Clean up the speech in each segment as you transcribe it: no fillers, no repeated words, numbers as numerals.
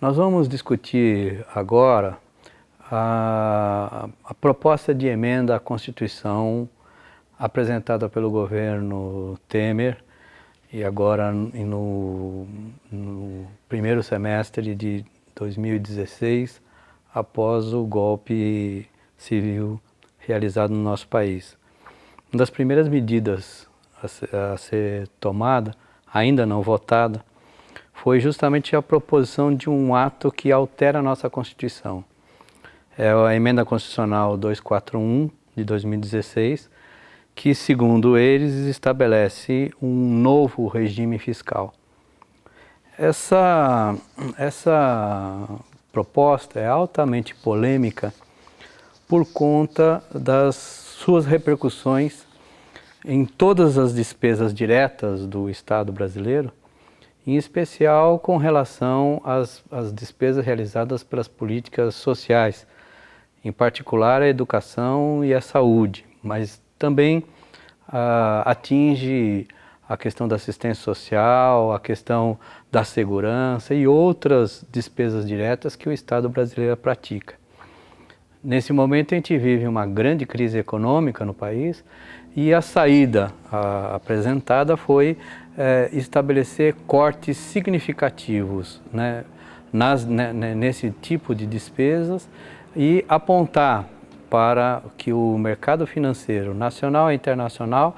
Nós vamos discutir agora a proposta de emenda à Constituição apresentada pelo governo Temer e agora no primeiro semestre de 2016, após o golpe civil realizado no nosso país. Uma das primeiras medidas a ser tomada, ainda não votada, foi justamente a proposição de um ato que altera a nossa Constituição. É a Emenda Constitucional 241 de 2016, que, segundo eles, estabelece um novo regime fiscal. Essa proposta é altamente polêmica por conta das suas repercussões em todas as despesas diretas do Estado brasileiro, em especial com relação às despesas realizadas pelas políticas sociais, em particular a educação e a saúde, mas também atinge a questão da assistência social, a questão da segurança e outras despesas diretas que o Estado brasileiro pratica. Nesse momento a gente vive uma grande crise econômica no país e a saída apresentada foi estabelecer cortes significativos, né, nesse tipo de despesas e apontar para que o mercado financeiro nacional e internacional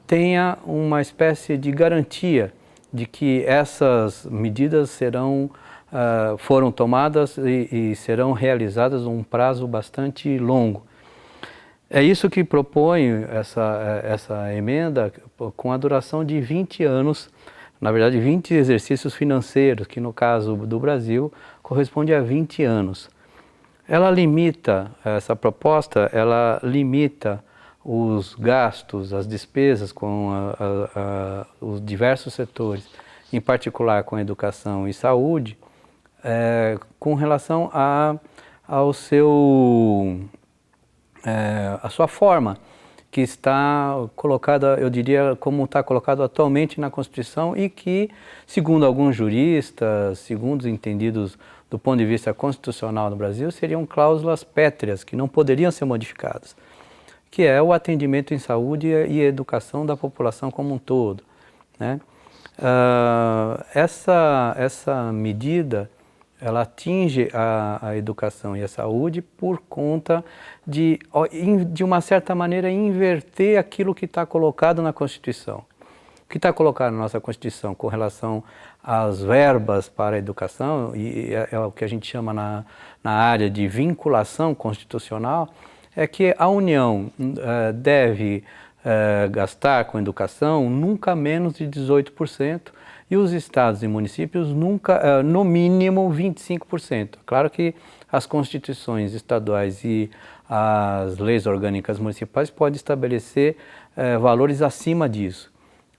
tenha uma espécie de garantia de que essas medidas foram tomadas e serão realizadas num prazo bastante longo. É isso que propõe essa emenda com a duração de 20 anos, na verdade 20 exercícios financeiros, que no caso do Brasil corresponde a 20 anos. Essa proposta, ela limita os gastos, as despesas com os diversos setores, em particular com educação e saúde, com relação à sua forma, que está colocada, eu diria, como está colocado atualmente na Constituição e que, segundo alguns juristas, segundo os entendidos do ponto de vista constitucional no Brasil, seriam cláusulas pétreas, que não poderiam ser modificadas, que é o atendimento em saúde e educação da população como um todo, né? Essa medida, ela atinge a educação e a saúde por conta de uma certa maneira, inverter aquilo que está colocado na Constituição. O que está colocado na nossa Constituição com relação às verbas para a educação, e é o que a gente chama na área de vinculação constitucional, é que a União deve gastar com educação nunca menos de 18%, e os estados e municípios nunca, no mínimo 25%. Claro que as constituições estaduais e as leis orgânicas municipais podem estabelecer valores acima disso.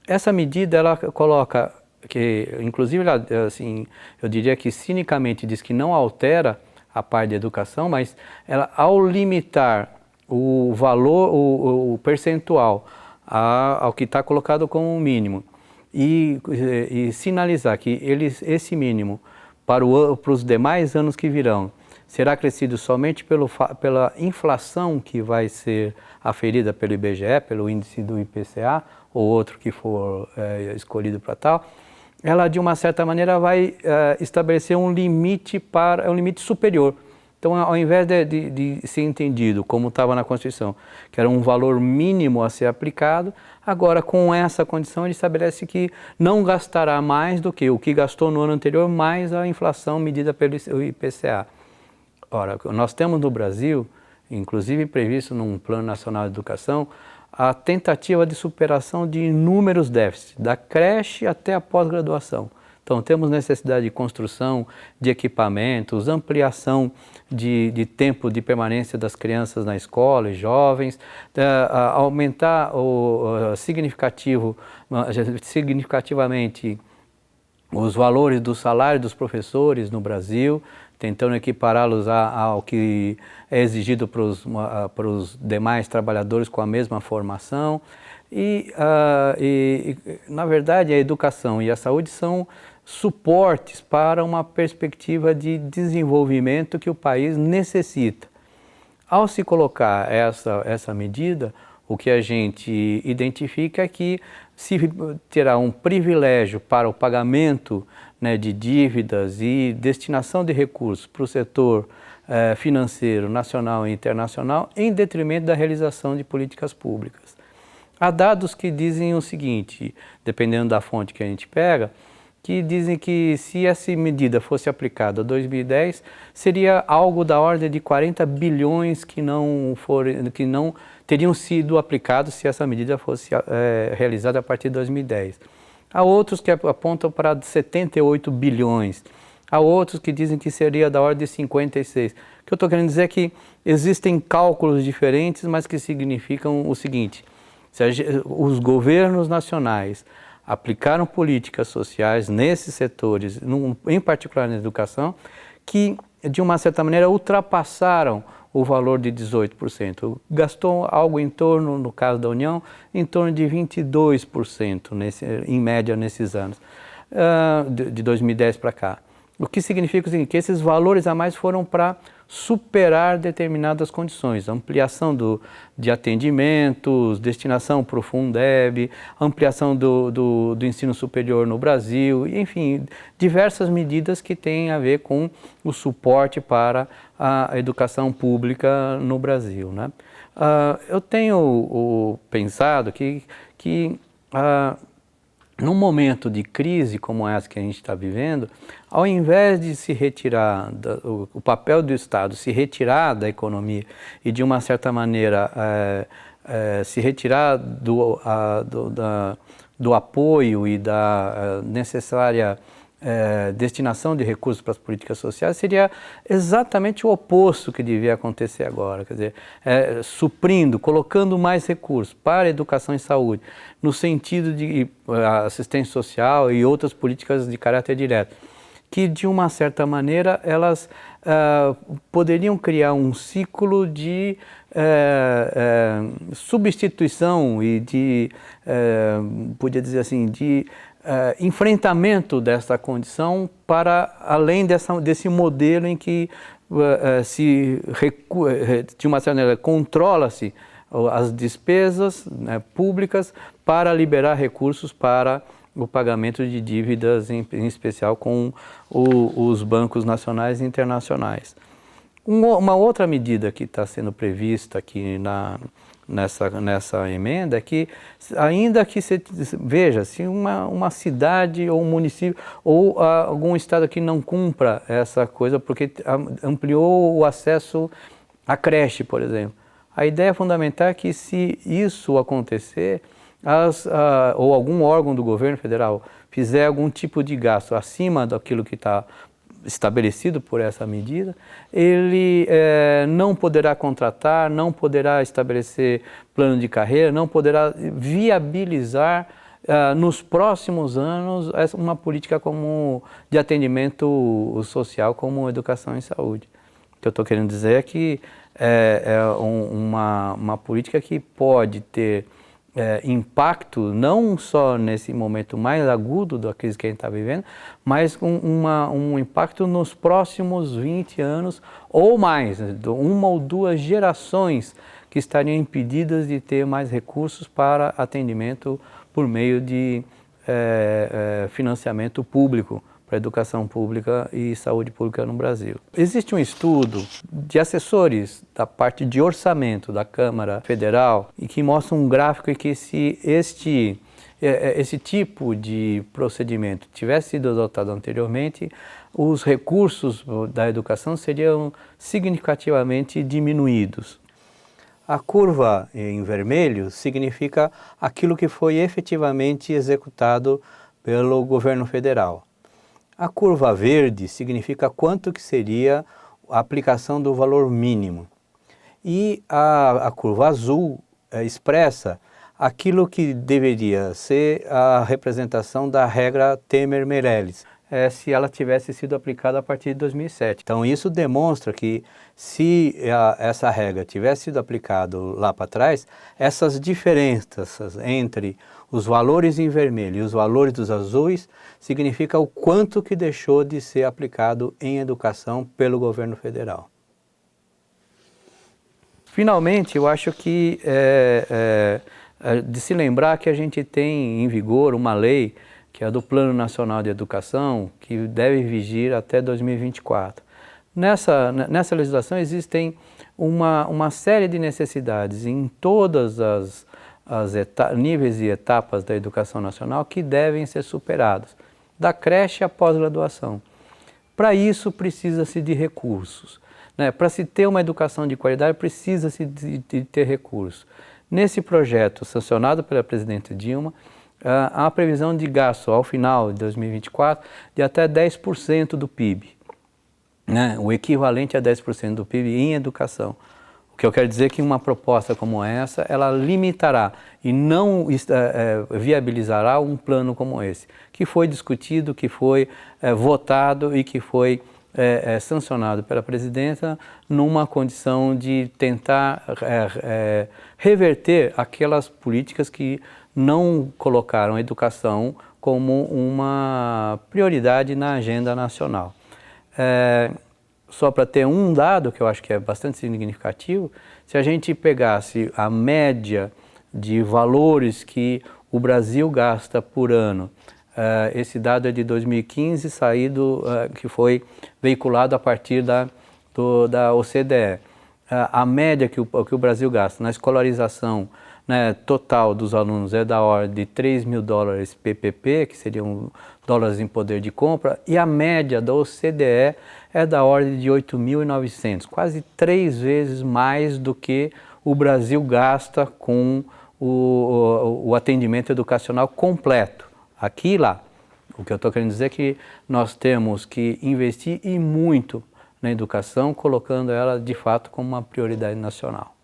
Essa medida, ela coloca que, inclusive, assim, eu diria que cinicamente diz que não altera a parte de educação, mas ela, ao limitar o valor, o percentual ao que está colocado como mínimo, e sinalizar que esse mínimo para os demais anos que virão será crescido somente pela inflação que vai ser aferida pelo IBGE, pelo índice do IPCA ou outro que for escolhido para tal, ela de uma certa maneira vai estabelecer um limite superior. Então, ao invés de ser entendido como estava na Constituição, que era um valor mínimo a ser aplicado, agora com essa condição ele estabelece que não gastará mais do que o que gastou no ano anterior, mais a inflação medida pelo IPCA. Ora, nós temos no Brasil, inclusive previsto num Plano Nacional de Educação, a tentativa de superação de inúmeros déficits, da creche até a pós-graduação. Então, temos necessidade de construção de equipamentos, ampliação de tempo de permanência das crianças na escola e jovens, aumentar significativamente os valores do salário dos professores no Brasil, tentando equipará-los ao que é exigido para os demais trabalhadores com a mesma formação. Na verdade, a educação e a saúde são suportes para uma perspectiva de desenvolvimento que o país necessita. Ao se colocar essa medida, o que a gente identifica é que se terá um privilégio para o pagamento, né, de dívidas e destinação de recursos para o setor financeiro nacional e internacional, em detrimento da realização de políticas públicas. Há dados que dizem o seguinte, dependendo da fonte que a gente pega, que dizem que se essa medida fosse aplicada em 2010, seria algo da ordem de 40 bilhões que não teriam sido aplicados se essa medida fosse realizada a partir de 2010. Há outros que apontam para 78 bilhões. Há outros que dizem que seria da ordem de 56. O que eu estou querendo dizer é que existem cálculos diferentes, mas que significam o seguinte: os governos nacionais aplicaram políticas sociais nesses setores, em particular na educação, que de uma certa maneira ultrapassaram o valor de 18%. Gastou algo em torno, no caso da União, em torno de 22% em média nesses anos, de 2010 para cá. O que significa o seguinte, que esses valores a mais foram para superar determinadas condições, ampliação de atendimentos, destinação para o Fundeb, ampliação do ensino superior no Brasil, enfim, diversas medidas que têm a ver com o suporte para a educação pública no Brasil, né? Eu tenho pensado que num momento de crise como essa que a gente está vivendo, ao invés de se retirar, o papel do Estado se retirar da economia e de uma certa maneira se retirar do apoio e da necessária destinação de recursos para as políticas sociais, seria exatamente o oposto que devia acontecer agora, quer dizer, suprindo, colocando mais recursos para educação e saúde, no sentido de assistência social e outras políticas de caráter direto, que de uma certa maneira elas poderiam criar um ciclo de substituição e de, podia dizer assim, de enfrentamento dessa condição para além desse modelo em que de uma certa maneira controla-se as despesas, né, públicas para liberar recursos para o pagamento de dívidas, em especial com os bancos nacionais e internacionais. Uma outra medida que está sendo prevista aqui nessa emenda é que, ainda que veja, se uma cidade ou um município ou algum estado que não cumpra essa coisa porque ampliou o acesso à creche, por exemplo, a ideia fundamental é que, se isso acontecer, ou algum órgão do governo federal fizer algum tipo de gasto acima daquilo que está estabelecido por essa medida, ele não poderá contratar, não poderá estabelecer plano de carreira, não poderá viabilizar nos próximos anos uma política de atendimento social como educação e saúde. O que eu estou querendo dizer é que uma política que pode ter impacto não só nesse momento mais agudo da crise que a gente está vivendo, mas um impacto nos próximos 20 anos ou mais, uma ou duas gerações que estariam impedidas de ter mais recursos para atendimento por meio de financiamento público para educação pública e saúde pública no Brasil. Existe um estudo de assessores da parte de orçamento da Câmara Federal e que mostra um gráfico em que esse tipo de procedimento tivesse sido adotado anteriormente, os recursos da educação seriam significativamente diminuídos. A curva em vermelho significa aquilo que foi efetivamente executado pelo governo federal. A curva verde significa quanto que seria a aplicação do valor mínimo. E a curva azul expressa aquilo que deveria ser a representação da regra Temer-Meirelles. se ela tivesse sido aplicada a partir de 2007. Então isso demonstra que se essa regra tivesse sido aplicada lá para trás, essas diferenças entre os valores em vermelho e os valores dos azuis significa o quanto que deixou de ser aplicado em educação pelo governo federal. Finalmente, eu acho que de se lembrar que a gente tem em vigor uma lei, que é a do Plano Nacional de Educação, que deve vigir até 2024. Nessa legislação existem uma série de necessidades em todas as níveis e etapas da educação nacional que devem ser superados, da creche à pós-graduação. Para isso precisa-se de recursos. Para se ter uma educação de qualidade, precisa-se de ter recursos. Nesse projeto, sancionado pela presidenta Dilma, há a previsão de gasto, ao final de 2024, de até 10% do PIB. O equivalente a 10% do PIB em educação. O que eu quero dizer é que uma proposta como essa, ela limitará e não viabilizará um plano como esse, que foi discutido, que foi votado e que foi sancionado pela presidenta numa condição de tentar reverter aquelas políticas que não colocaram a educação como uma prioridade na agenda nacional. Só para ter um dado que eu acho que é bastante significativo, se a gente pegasse a média de valores que o Brasil gasta por ano, esse dado é de 2015, que foi veiculado a partir da OCDE. A média que o Brasil gasta na escolarização total dos alunos é da ordem de 3 mil dólares PPP, que seriam dólares em poder de compra, e a média da OCDE é da ordem de 8.900, quase 3 vezes mais do que o Brasil gasta com o atendimento educacional completo, aqui e lá. O que eu estou querendo dizer é que nós temos que investir e muito na educação, colocando ela de fato como uma prioridade nacional.